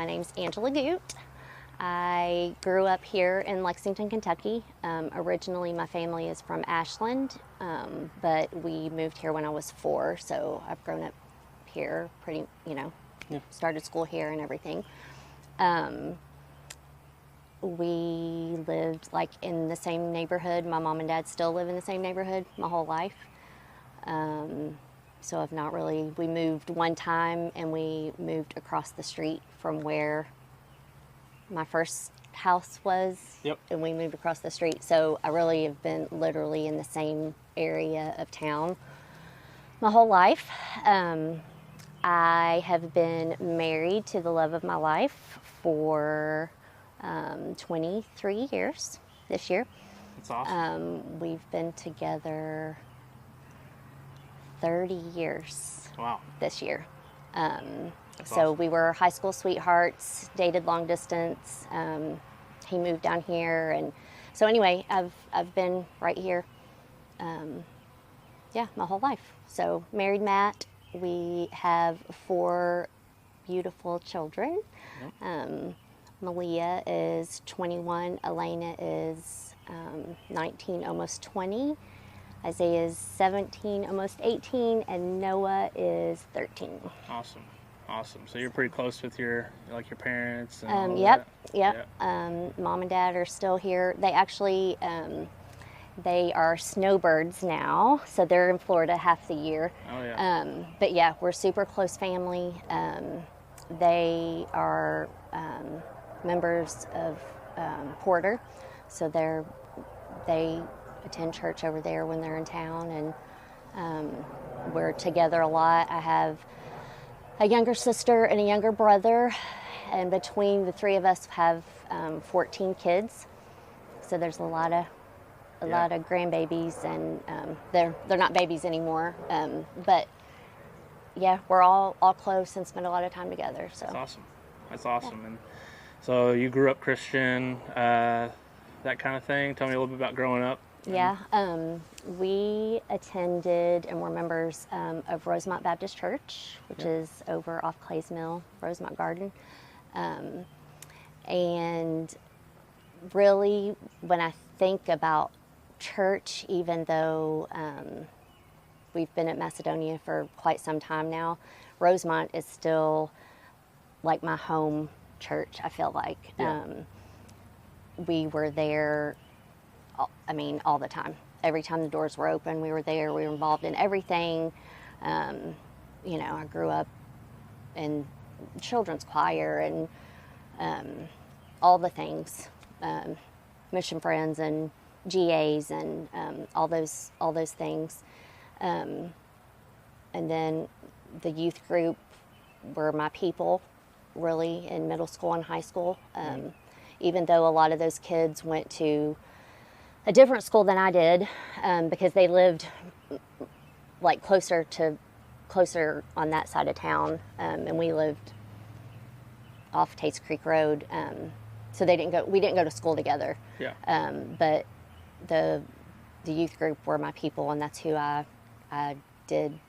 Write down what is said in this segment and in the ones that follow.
name's Angela Gute. I grew up here in Lexington, Kentucky. Originally, my family is from Ashland, but we moved here when I was 4, so I've grown up here pretty, started school here and everything. We lived in the same neighborhood. My mom and dad still live in the same neighborhood my whole life. So I've not really, we moved one time and we moved across the street from where my first house was. Yep. And we moved across the street. So I really have been literally in the same area of town my whole life. I have been married to the love of my life for 23 years this year. That's awesome. We've been together 30 years. Wow. This year. That's so awesome. we were high school sweethearts, dated long distance. He moved down here, and so anyway, I've been right here, my whole life. So married Matt. We have 4 beautiful children. Yep. Malia is 21, Elena is 19, almost 20. Isaiah is 17, almost 18, and Noah is 13. Awesome. So you're pretty close with your parents and all Yep. that? Mom and dad are still here. They actually, they are snowbirds now, so they're in Florida half the year. Oh, yeah. But yeah, we're super close family. They are members of Porter, so they attend church over there when they're in town, and we're together a lot. I have a younger sister and a younger brother, and between the 3 of us have 14 kids. So there's a lot of grandbabies, and they're not babies anymore. But yeah, we're all close and spend a lot of time together. So That's awesome. And so you grew up Christian, that kind of thing. Tell me a little bit about growing up. Yeah, we attended and were members of Rosemont Baptist Church, which is over off Clays Mill, Rosemont Garden. And really, when I think about church, even though we've been at Macedonia for quite some time now, Rosemont is still like my home church, I feel like. Yeah. We were there, all the time. Every time the doors were open, we were there. We were involved in everything. I grew up in children's choir and all the things, mission friends and GAs and all those things. And then the youth group were my people, really, in middle school and high school. Even though a lot of those kids went to a different school than I did, because they lived closer on that side of town, and we lived off Tates Creek Road. So we didn't go to school together. Yeah. But the youth group were my people, and that's who I did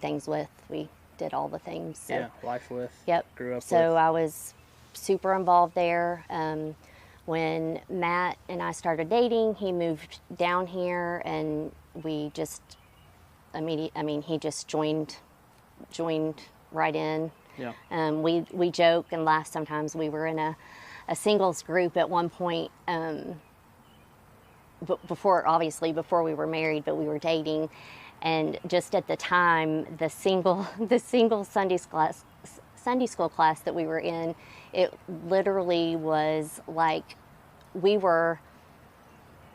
things with. We did all the things. So. Life with. Yep. Grew up with. So I was super involved there. When Matt and I started dating, he moved down here, and we just he just joined right in. Yeah. We joke and laugh sometimes. We were in a singles group at one point, before we were married, but we were dating, and just at the time, the single Sunday school class that we were in, it literally was like we were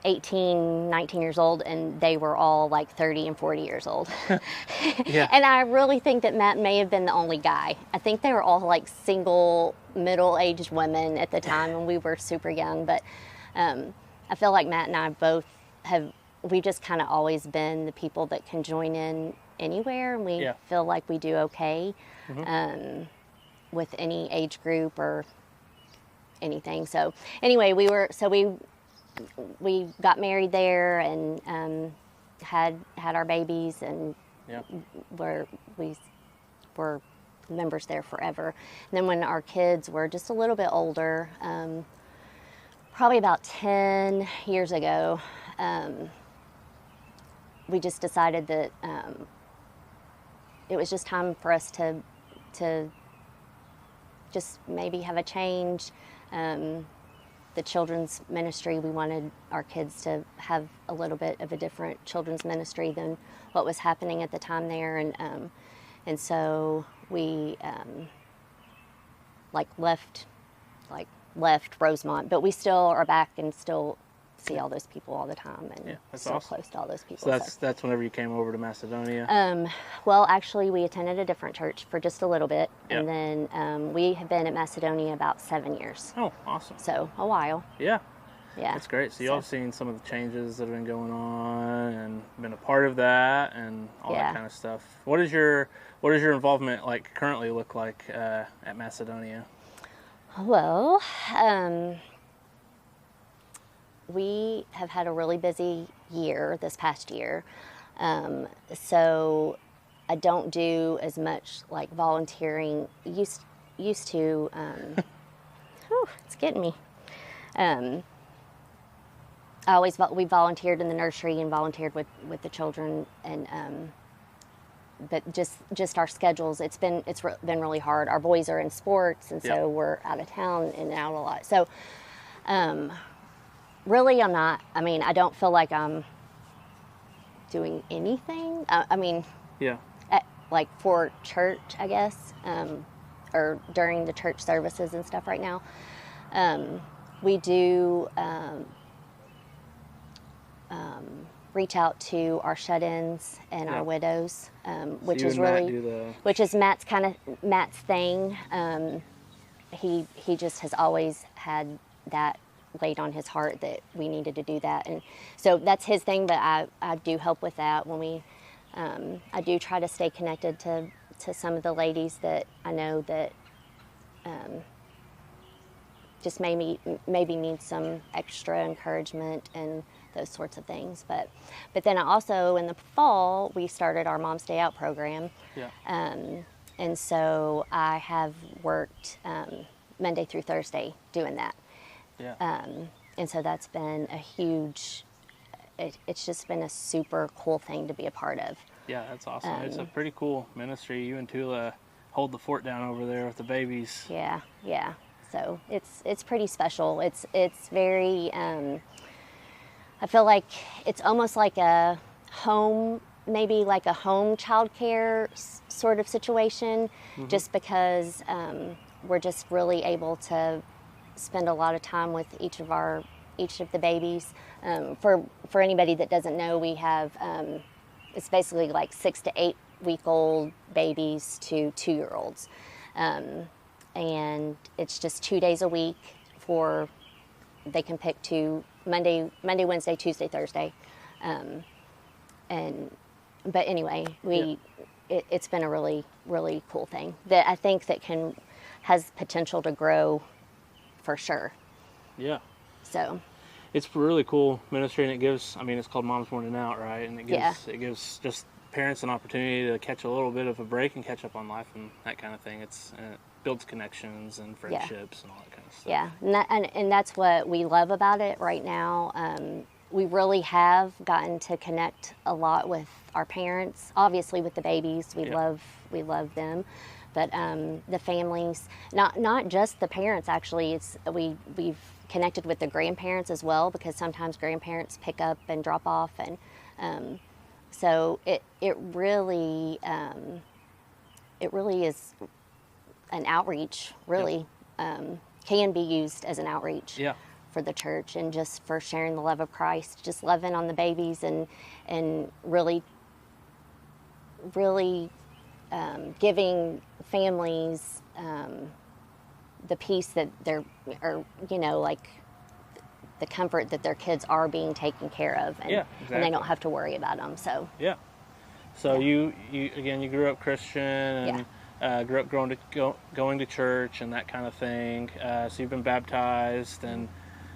18, 19 years old, and they were all like 30 and 40 years old. Yeah. And I really think that Matt may have been the only guy. I think they were all like single, middle-aged women at the time, and we were super young. But I feel like Matt and I we've just kind of always been the people that can join in anywhere, and we feel like we do okay with any age group or anything. So anyway, we got married there and had our babies, and we were members there forever. And then when our kids were just a little bit older, probably about 10 years ago, we just decided that it was just time for us to just maybe have a change. The children's ministry, we wanted our kids to have a little bit of a different children's ministry than what was happening at the time there, and so we left Rosemont, but we still are back and still see all those people all the time, and still awesome. close to all those people. So that's whenever you came over to Macedonia. Well, actually, we attended a different church for just a little bit, Yep. and then we have been at Macedonia about 7 years. Oh, awesome. So a while. Yeah. Yeah. That's great. So y'all have seen some of the changes that have been going on and been a part of that and all that kind of stuff. What does your involvement like currently look like at Macedonia? Well, we have had a really busy year this past year. So I don't do as much like volunteering. Used to, it's getting me. We volunteered in the nursery and volunteered with the children, and but just our schedules. It's been really hard. Our boys are in sports, and so we're out of town and out a lot. So really, I'm not. I mean, I don't feel like I'm doing anything. Like for church, I guess, or during the church services and stuff. Right now, we do. Reach out to our shut-ins and our widows, which is Matt's thing. He just has always had that laid on his heart that we needed to do that, and so that's his thing. But I do help with that when we. I do try to stay connected to some of the ladies that I know that just maybe need some extra encouragement and those sorts of things. But then I also, in the fall, we started our Mom's Day Out program. Yeah. And so I have worked Monday through Thursday doing that. Yeah. And so that's been a huge, it's just been a super cool thing to be a part of. Yeah, that's awesome. It's a pretty cool ministry. You and Tula hold the fort down over there with the babies. Yeah. So it's pretty special. It's very, I feel like it's almost like a home, maybe like a home childcare sort of situation, just because we're just really able to spend a lot of time with each of the babies. For anybody that doesn't know, we have it's basically like 6 to 8 week old babies to 2-year-olds, and it's just 2 days a week they can pick Monday, Wednesday, Tuesday, Thursday, but anyway, it's been a really, really cool thing that I think that has potential to grow for sure. Yeah. So it's really cool ministry, and it's called Mom's Morning Out, right? And it gives just parents an opportunity to catch a little bit of a break and catch up on life and that kind of thing. It builds connections and friendships and all that kind of stuff. Yeah, and that's what we love about it right now. We really have gotten to connect a lot with our parents. Obviously, with the babies, we love them, but the families, not just the parents. Actually, we've connected with the grandparents as well, because sometimes grandparents pick up and drop off, and so it really is an outreach. Really, can be used as an outreach. Yeah. For the church, and just for sharing the love of Christ, just loving on the babies, and really giving families the peace that like the comfort that their kids are being taken care of, and they don't have to worry about them. So you grew up Christian and grew up going to church and that kind of thing. So you've been baptized and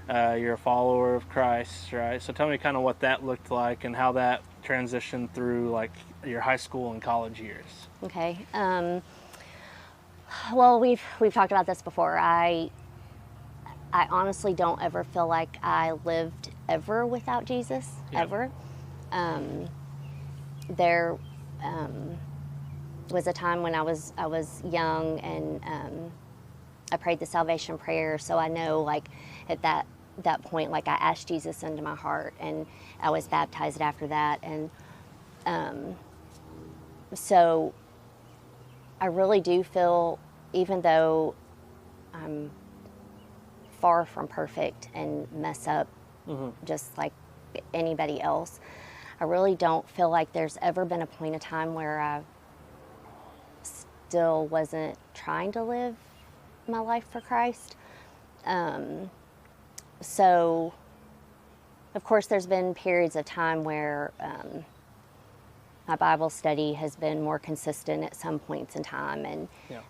you're a follower of Christ, right? So tell me kind of what that looked like and how that transitioned through like your high school and college years. Okay. Well, we've talked about this before. I honestly don't ever feel like I lived ever without Jesus, Yeah. ever. There was a time when I was young, and I prayed the salvation prayer, so I know, like, at that point, like, I asked Jesus into my heart, and I was baptized after that, and so I really do feel, even though I'm far from perfect and mess up just like anybody else, I really don't feel like there's ever been a point of time where I still wasn't trying to live my life for Christ. So, of course, there's been periods of time where my Bible study has been more consistent at some points in time, and Yeah.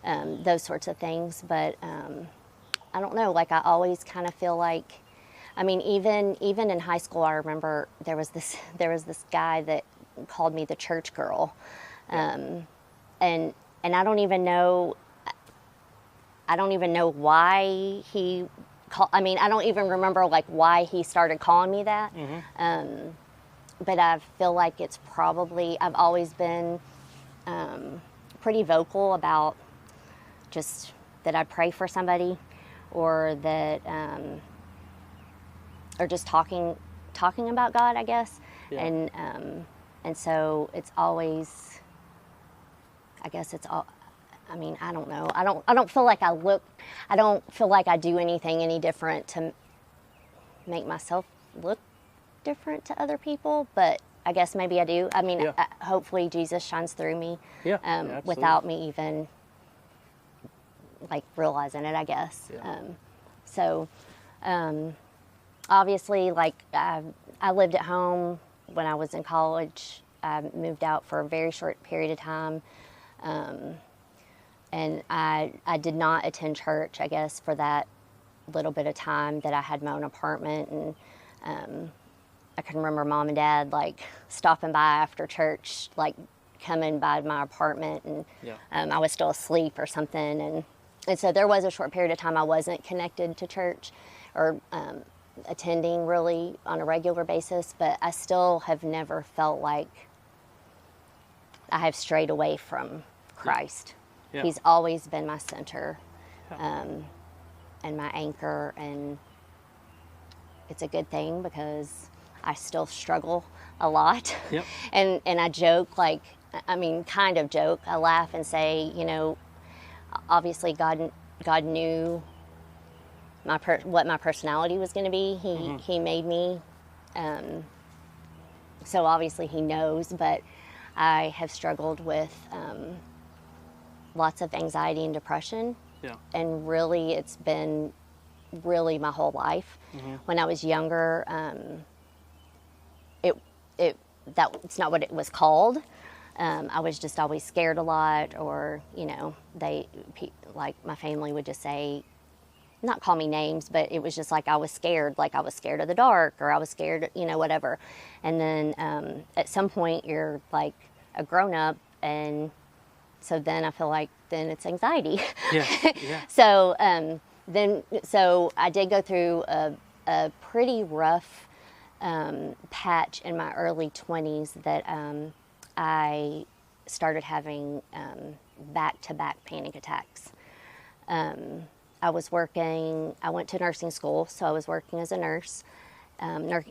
those sorts of things. But I don't know. Like, I always kind of feel like, I mean, even in high school, I remember there was this guy that called me the church girl, and I don't even know. I don't even know why he called. I mean, I don't even remember, like, why he started calling me that. But I feel like it's probably, I've always been pretty vocal about just that I pray for somebody, or that or just talking about God, I guess. Yeah. And so it's always, I guess it's all, I mean, I don't know. I don't feel like I don't feel like I do anything any different to make myself look different to other people, but I guess maybe I do. I mean, Yeah. hopefully Jesus shines through me, Yeah. Yeah, absolutely. without me even, like, realizing it, I guess. Yeah. So obviously, like, I lived at home when I was in college. I moved out for a very short period of time. And I did not attend church, I guess, for that little bit of time that I had my own apartment. And I can remember Mom and Dad, like, stopping by after church, like, coming by my apartment, and Yeah. I was still asleep or something. And so there was a short period of time I wasn't connected to church, or attending really on a regular basis, but I still have never felt like I have strayed away from Christ. Yeah. He's always been my center, Yeah. and my anchor, and it's a good thing because I still struggle a lot. Yep. And I joke, like, I mean, kind of joke. I laugh and say, you know, obviously God knew what my personality was going to be. He made me, so obviously He knows. But I have struggled with lots of anxiety and depression, Yeah. and really, it's been really my whole life. When I was younger, that's not what it was called. I was just always scared a lot, or, you know, like, my family would just say, not call me names, but it was just like I was scared of the dark, or I was scared, you know, whatever. And then at some point you're like a grown up, and so then I feel like then it's anxiety. Yeah. Yeah. So I did go through a pretty rough patch in my early 20s, that I started having back-to-back panic attacks. I went to nursing school, so I was working as a nurse,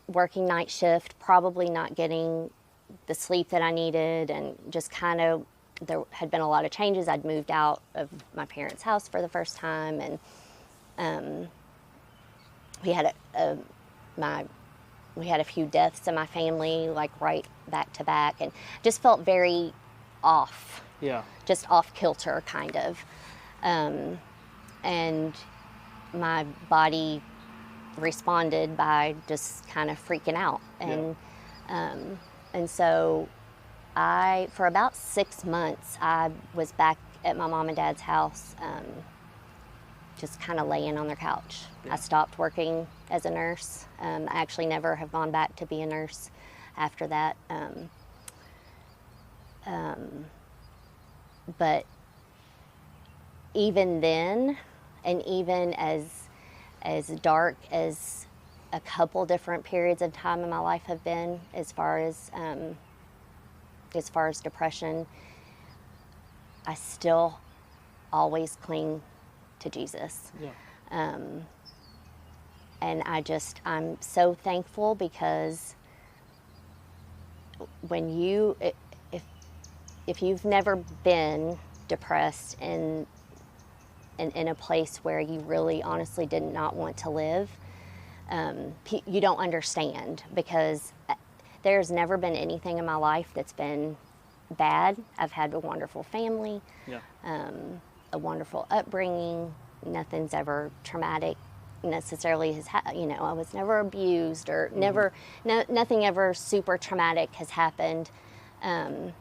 working night shift, probably not getting the sleep that I needed, and just kind of, there had been a lot of changes. I'd moved out of my parents' house for the first time, and we had a few deaths in my family, like, right back to back, and just felt very off. Yeah. Just off kilter, kind of. And my body responded by just kind of freaking out. And so for about 6 months, I was back at my mom and dad's house, just kind of laying on their couch. Yeah. I stopped working as a nurse. I actually never have gone back to be a nurse after that. But even then, and even as dark as a couple different periods of time in my life have been, as far as depression, I still always cling to Jesus. Yeah. And I'm so thankful, because when if you've never been depressed in a place where you really honestly did not want to live, you don't understand, because there's never been anything in my life that's been bad. I've had a wonderful family, Yeah. a wonderful upbringing. Nothing's ever traumatic necessarily I was never abused, or nothing ever super traumatic has happened. And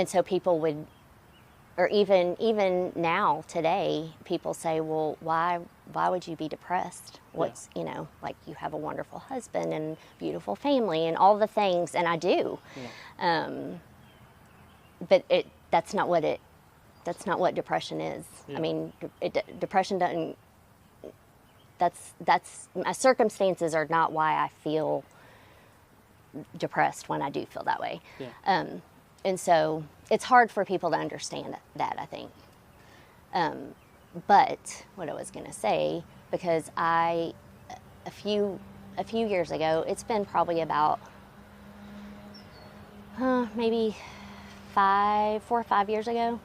so people would, or even now today, people say, well, why would you be depressed? What's, like, you have a wonderful husband and beautiful family and all the things, and I do. Yeah. But that's not what depression is. Yeah. I mean, depression doesn't, that's my circumstances are not why I feel depressed when I do feel that way. Yeah. And so it's hard for people to understand that, I think. But what I was going to say, because a few years ago, it's been probably about maybe 4 or 5 years ago.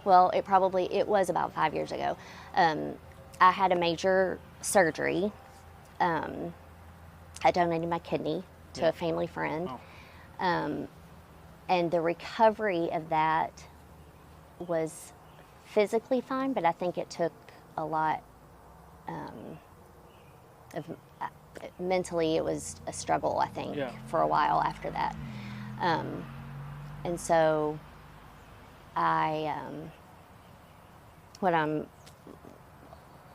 Well, it was about 5 years ago. I had a major surgery. I donated my kidney to a family friend. Oh. And the recovery of that was physically fine, but I think it took a lot mentally, it was a struggle, I think, for a while after that. And so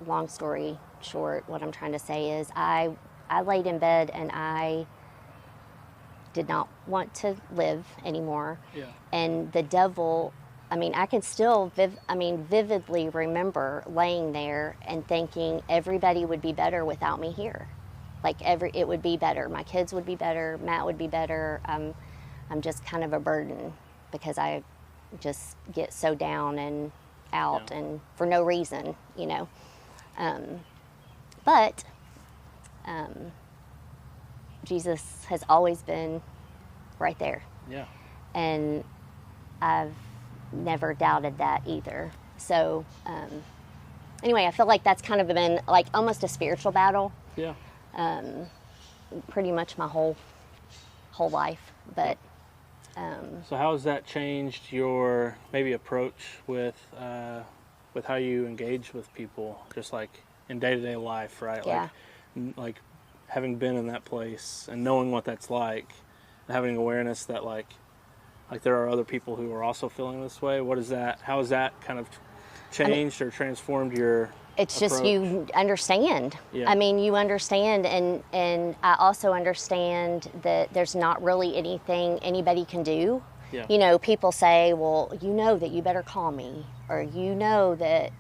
long story short, what I'm trying to say is I laid in bed and I did not want to live anymore. Yeah. And the devil, I can still vividly remember laying there and thinking everybody would be better without me here. Like it would be better. My kids would be better. Matt would be better. I'm just kind of a burden, because I just get so down and out and for no reason, But Jesus has always been right there. Yeah. And I've never doubted that either. So anyway, I feel like that's kind of been like almost a spiritual battle. Yeah. Pretty much my whole life. But so how has that changed your maybe approach with how you engage with people, just like in day-to-day life, right? Yeah. Like having been in that place and knowing what that's like, and having awareness that like there are other people who are also feeling this way. How has that kind of changed or transformed your It's approach? just you understand. Yeah. You understand, and I also understand that there's not really anything anybody can do. Yeah. People say, well, that you better call me, or that,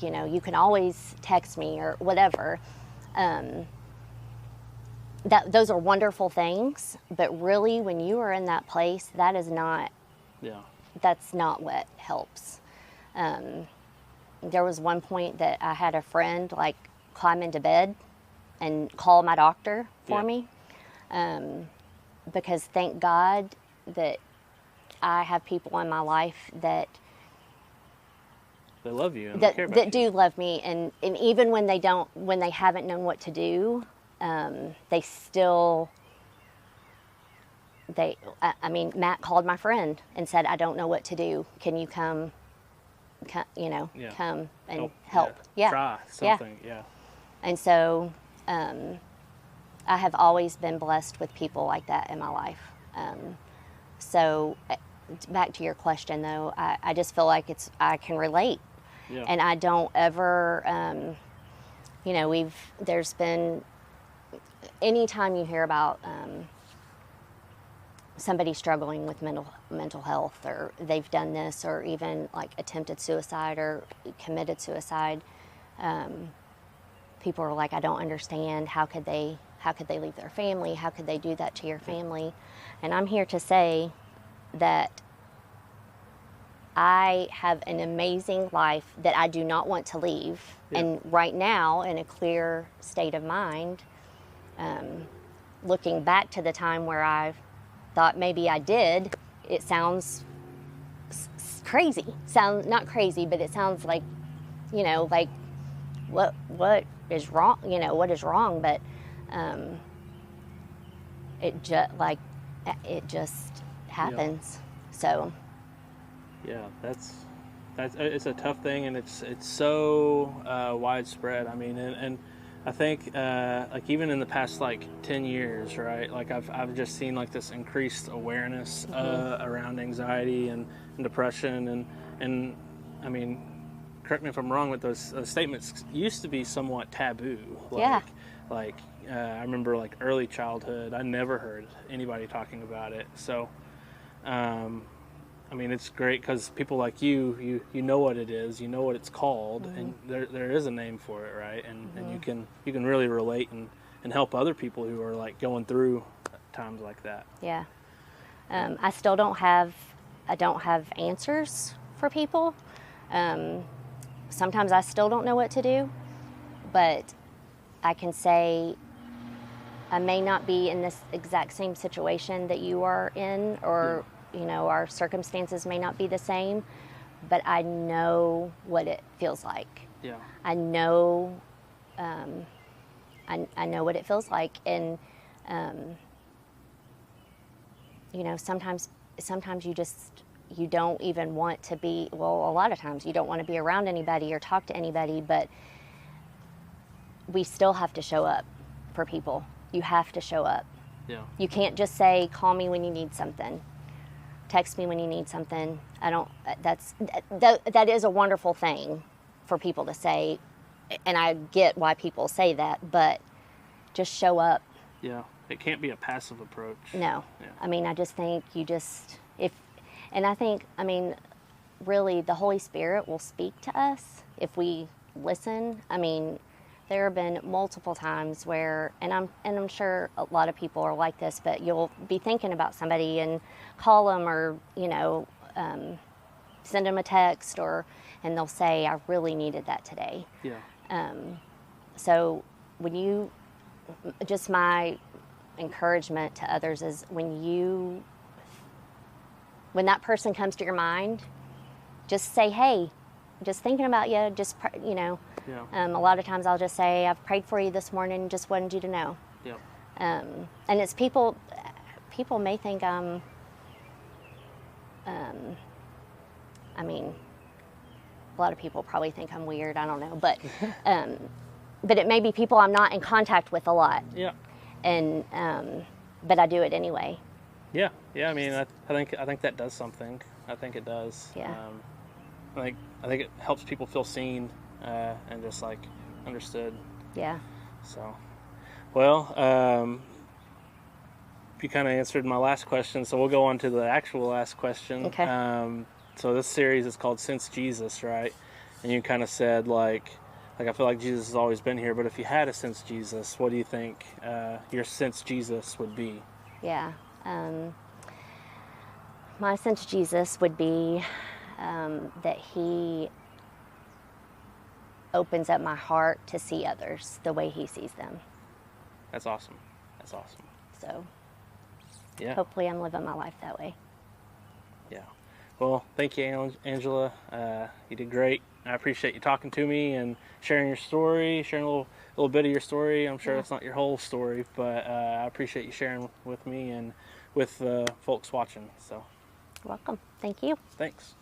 you can always text me or whatever. Those are wonderful things, but really when you are in that place, that's not what helps. There was one point that I had a friend like climb into bed and call my doctor for me, because thank God that I have people in my life that love you and that care about you. do love me, and even when they haven't known what to do, they still. Matt called my friend and said, "I don't know what to do. Can you come come and help?" Yeah. Try something. Yeah. And so I have always been blessed with people like that in my life. So back to your question, though, I just feel like I can relate. Yeah. And I don't ever, there's been, anytime you hear about somebody struggling with mental health, or they've done this, or even like attempted suicide or committed suicide, people are like, I don't understand. How could they leave their family? How could they do that to your family? And I'm here to say that I have an amazing life that I do not want to leave. Yeah. And right now, in a clear state of mind, looking back to the time where I thought maybe I did, it sounds crazy. Sounds not crazy, but it sounds like, like what is wrong? What is wrong? But it just happens. Yeah. So. Yeah, that's it's a tough thing, and it's so widespread. I mean, and I think like even in the past like 10 years, right? Like I've just seen like this increased awareness around anxiety and depression, and I mean, correct me if I'm wrong, but those statements used to be somewhat taboo. Like, yeah. Like I remember like early childhood, I never heard anybody talking about it. So. I mean, it's great because people like you know what it is, you know what it's called, and there is a name for it, right? And you can really relate and help other people who are like going through times like that. Yeah. I still don't have answers for people. Sometimes I still don't know what to do, but I can say I may not be in this exact same situation that you are in, or our circumstances may not be the same, but I know what it feels like. Yeah. I know, I know what it feels like, and sometimes you don't even want to be. Well, a lot of times you don't want to be around anybody or talk to anybody, but we still have to show up for people. You have to show up. Yeah. You can't just say, "Call me when you need something." Text me when you need something. That is a wonderful thing for people to say, and I get why people say that, but just show up. Yeah, it can't be a passive approach. No. Yeah. I mean, I just think really the Holy Spirit will speak to us if we listen. I mean, there have been multiple times where, and I'm sure a lot of people are like this, but you'll be thinking about somebody and call them, or send them a text, and they'll say, "I really needed that today." Yeah. So just my encouragement to others is when that person comes to your mind, just say, "Hey, just thinking about you." Just Yeah. A lot of times I'll just say, "I've prayed for you this morning. Just wanted you to know." Yeah. And it's people may think I'm. I mean, a lot of people probably think I'm weird. I don't know, but it may be people I'm not in contact with a lot. Yeah. And but I do it anyway. Yeah. Yeah. I mean, I think that does something. I think it does. Yeah. I think it helps people feel seen and just like understood. Yeah. So, well, you kind of answered my last question, so we'll go on to the actual last question. Okay. So this series is called Since Jesus, right? And you kind of said like I feel like Jesus has always been here, but if you had a since Jesus, what do you think your since Jesus would be? Yeah. My since Jesus would be that he opens up my heart to see others the way he sees them. That's awesome. That's awesome. So yeah, hopefully I'm living my life that way. Yeah. Well, thank you, Angela. You did great. I appreciate you talking to me and sharing your story, sharing a little bit of your story. I'm sure it's not your whole story, but I appreciate you sharing with me and with folks watching. So, You're welcome. Thank you. Thanks.